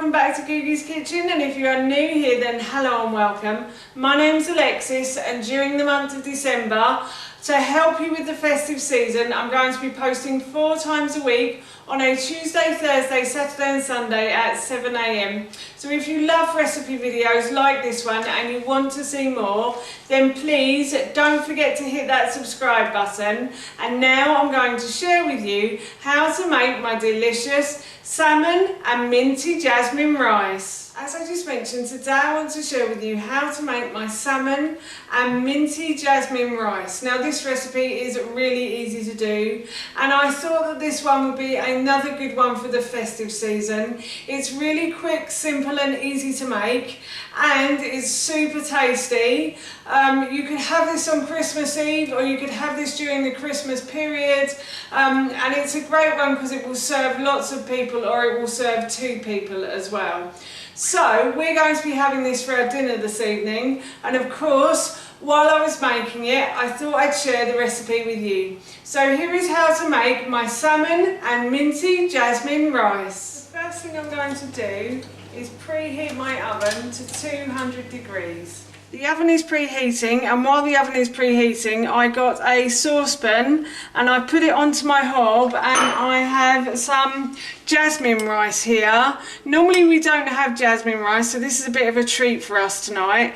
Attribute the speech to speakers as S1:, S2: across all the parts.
S1: welcome back to Googie's Kitchen, and if you are new here then hello and welcome. My name's Alexis, and during the month of December, to help you with the festive season, I'm going to be posting 4 times a week on a Tuesday, Thursday, Saturday and Sunday at 7 AM. So if you love recipe videos like this one and you want to see more, then please don't forget to hit that subscribe button. And now I'm going to share with you how to make my delicious salmon and minty jasmine rice. As I just mentioned, today I want to share with you how to make my salmon and minty jasmine rice. Now this recipe is really easy to do, and I thought that this one would be another good one for the festive season. It's really quick, simple and easy to make, and it's super tasty. You could have this on Christmas Eve, or you could have this during the Christmas period, and it's a great one because it will serve lots of people, or it will serve 2 people as well. So we're going to be having this for our dinner this evening, and of course while I was making it I thought I'd share the recipe with you. So here is how to make my salmon and minty jasmine rice. The first thing I'm going to do is preheat my oven to 200 degrees. The oven is preheating, and while the oven is preheating I got a saucepan and I put it onto my hob, and I have some jasmine rice here. Normally we don't have jasmine rice, so this is a bit of a treat for us tonight.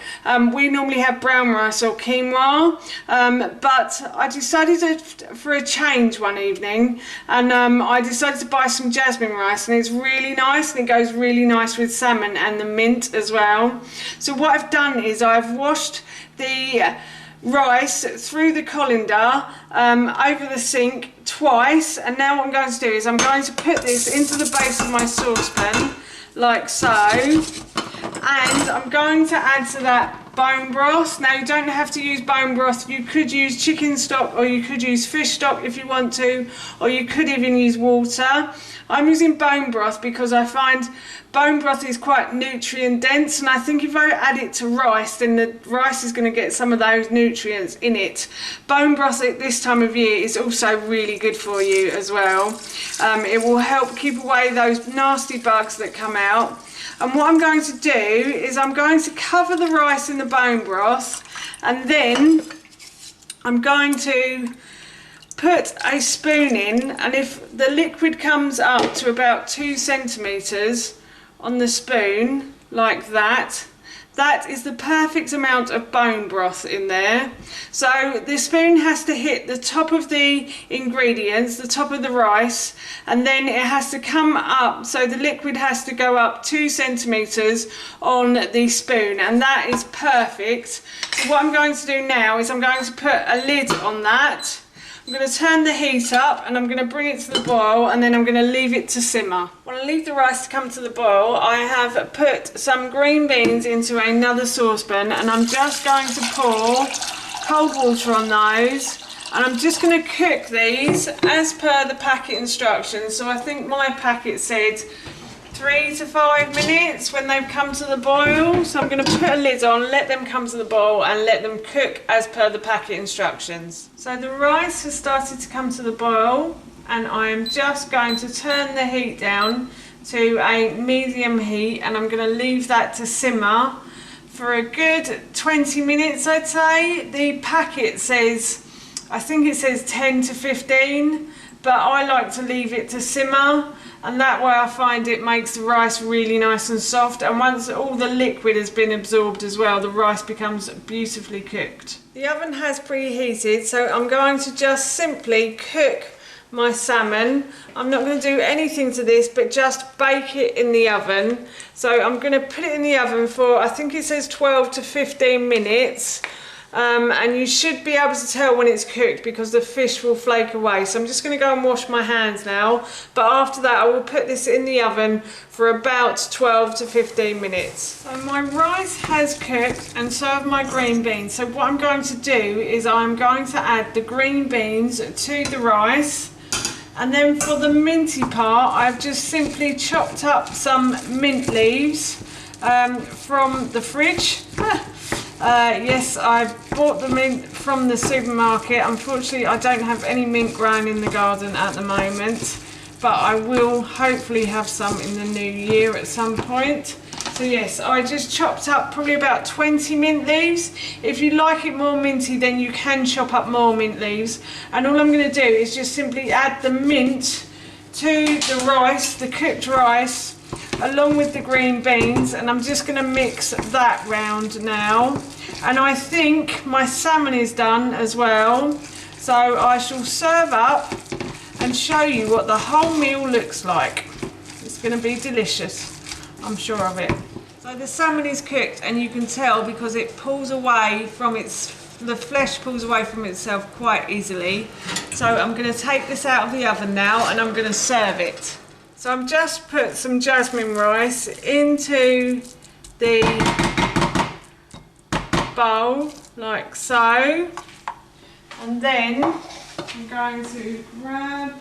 S1: We normally have brown rice or quinoa, but I decided for a change one evening, and I decided to buy some jasmine rice, and it's really nice and it goes really nice with salmon and the mint as well. So what I've done is I've washed the rice through the colander over the sink twice, and now what I'm going to do is I'm going to put this into the base of my saucepan like so, and I'm going to add to that bone broth. Now you don't have to use bone broth, you could use chicken stock or you could use fish stock if you want to, or you could even use water. I'm using bone broth because I find bone broth is quite nutrient dense, and I think if I add it to rice then the rice is going to get some of those nutrients in it. Bone broth at this time of year is also really good for you as well. It will help keep away those nasty bugs that come out. And what I'm going to do is I'm going to cover the rice in the bone broth, and then I'm going to put a spoon in, and if the liquid comes up to about 2 centimetres on the spoon like that, that is the perfect amount of bone broth in there. So the spoon has to hit the top of the ingredients, the top of the rice, and then it has to come up, so the liquid has to go up 2 centimetres on the spoon, and that is perfect. So what I'm going to do now is I'm going to put a lid on that. I'm going to turn the heat up and I'm going to bring it to the boil, and then I'm going to leave it to simmer. When I leave the rice to come to the boil, I have put some green beans into another saucepan, and I'm just going to pour cold water on those, and I'm just going to cook these as per the packet instructions. So I think my packet said 3 to 5 minutes when they've come to the boil. So I'm going to put a lid on, let them come to the boil and let them cook as per the packet instructions. So the rice has started to come to the boil, and I am just going to turn the heat down to a medium heat, and I'm going to leave that to simmer for a good 20 minutes I'd say. The packet says, I think it says 10 to 15, but I like to leave it to simmer, and that way I find it makes the rice really nice and soft, and once all the liquid has been absorbed as well, the rice becomes beautifully cooked. The oven has preheated, so I'm going to just simply cook my salmon. I'm not going to do anything to this but just bake it in the oven. So I'm going to put it in the oven for, I think it says 12 to 15 minutes. And you should be able to tell when it's cooked because the fish will flake away. So I'm just going to go and wash my hands now, but after that I will put this in the oven for about 12 to 15 minutes. So my rice has cooked, and so have my green beans. So what I'm going to do is I'm going to add the green beans to the rice, and then for the minty part I've just simply chopped up some mint leaves from the fridge. Yes, I bought the mint from the supermarket. Unfortunately, I don't have any mint growing in the garden at the moment. but I will hopefully have some in the new year at some point. So yes, I just chopped up probably about 20 mint leaves. If you like it more minty, then you can chop up more mint leaves. And all I'm going to do is just simply add the mint to the rice, the cooked rice, along with the green beans, and I'm just going to mix that round now. And I think my salmon is done as well, so I shall serve up and show you what the whole meal looks like. It's going to be delicious, I'm sure of it. So the salmon is cooked, and you can tell because it pulls away from the flesh pulls away from itself quite easily. So I'm going to take this out of the oven now and I'm going to serve it. So I've just put some jasmine rice into the bowl like so, and then I'm going to grab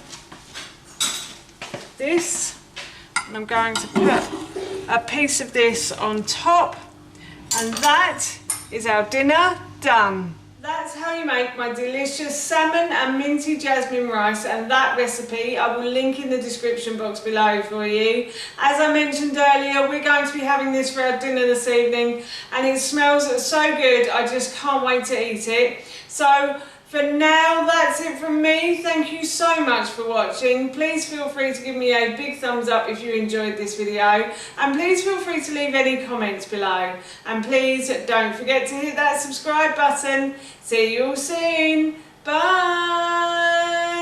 S1: this and I'm going to put a piece of this on top, and that is our dinner done. That's how you make my delicious salmon and minty jasmine rice, and that recipe I will link in the description box below for you. As I mentioned earlier, we're going to be having this for our dinner this evening, and it smells so good, I just can't wait to eat it. So for now, that's it from me. Thank you so much for watching. Please feel free to give me a big thumbs up if you enjoyed this video, and please feel free to leave any comments below, and please don't forget to hit that subscribe button. See you all soon. Bye.